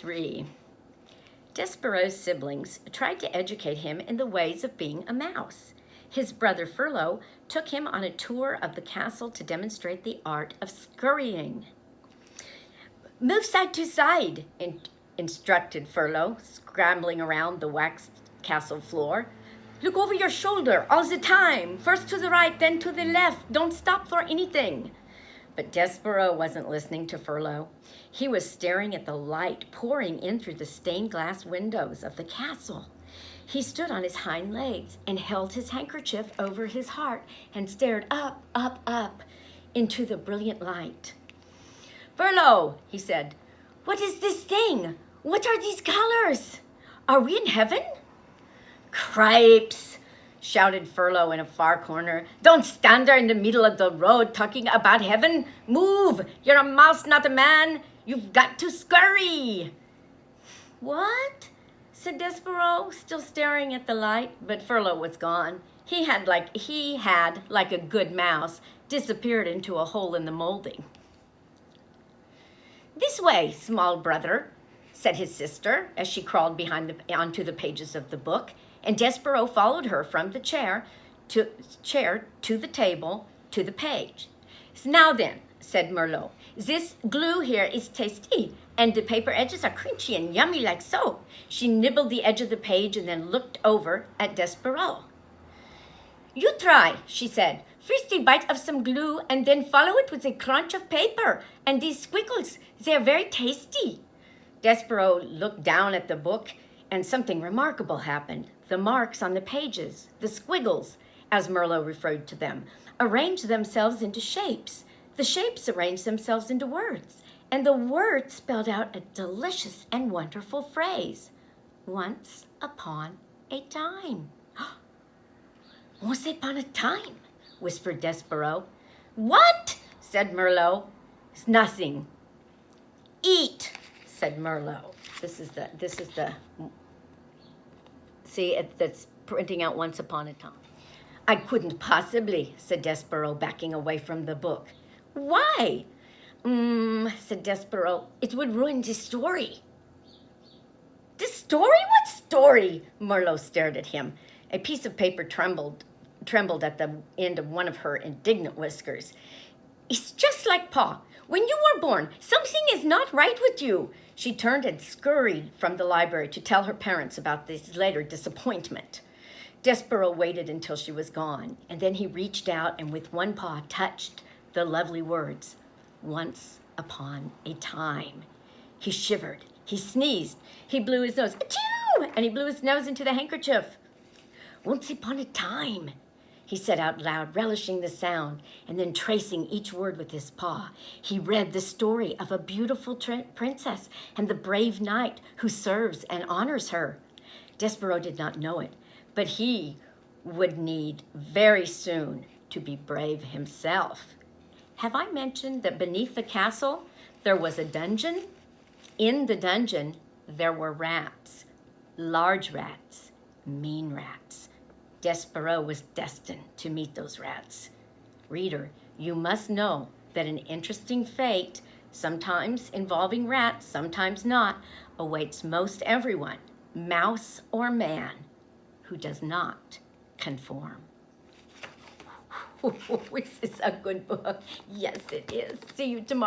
3. Despereaux's siblings tried to educate him in the ways of being a mouse. His brother Furlough took him on a tour of the castle to demonstrate the art of scurrying. "Move side to side," instructed Furlough, scrambling around the waxed castle floor. "Look over your shoulder all the time. First to the right, then to the left. Don't stop for anything." But Despereaux wasn't listening to Furlough. He was staring at the light pouring in through the stained glass windows of the castle. He stood on his hind legs and held his handkerchief over his heart and stared up, up, up into the brilliant light. "Furlough," he said, "what is this thing? What are these colors? Are we in heaven?" "Cripes," shouted Furlough in a far corner. "Don't stand there in the middle of the road talking about heaven. Move! You're a mouse, not a man. You've got to scurry." "What?" said Despereaux, still staring at the light, but Furlough was gone. He had, like a good mouse, disappeared into a hole in the molding. "This way, small brother," said his sister as she crawled onto the pages of the book, and Despereaux followed her from the chair to the table to the page. "Now then," said Merlot, "this glue here is tasty, and the paper edges are crunchy and yummy like so." She nibbled the edge of the page and then looked over at Despereaux. "You try," she said. "First a bite of some glue and then follow it with a crunch of paper. And these squiggles, they are very tasty." Despereaux looked down at the book and something remarkable happened. The marks on the pages, the squiggles, as Merlot referred to them, arranged themselves into shapes. The shapes arranged themselves into words, and the words spelled out a delicious and wonderful phrase. "Once upon a time." "Once upon a time," whispered Despereaux. "What?" said Merlot. "It's nothing." "Eat," said Merlot. This is the see, that's printing out "once upon a time." "I couldn't possibly," said Despereaux, backing away from the book. "Why?" Said Despereaux. "It would ruin the story." "The story? What story?" Merlot stared at him. A piece of paper trembled at the end of one of her indignant whiskers. "It's just like Pa. When you were born, something is not right with you." She turned and scurried from the library to tell her parents about this later disappointment. Despereaux waited until she was gone, and then he reached out and with one paw touched the lovely words, "Once upon a time." He shivered, he sneezed, he blew his nose, "Achoo!" and he blew his nose into the handkerchief. "Once upon a time," he said out loud, relishing the sound, and then tracing each word with his paw. He read the story of a beautiful princess and the brave knight who serves and honors her. Despereaux did not know it, but he would need very soon to be brave himself. Have I mentioned that beneath the castle there was a dungeon? In the dungeon there were rats, large rats, mean rats. Despereaux was destined to meet those rats. Reader, you must know that an interesting fate, sometimes involving rats, sometimes not, awaits most everyone, mouse or man, who does not conform. This is a good book. Yes, it is. See you tomorrow.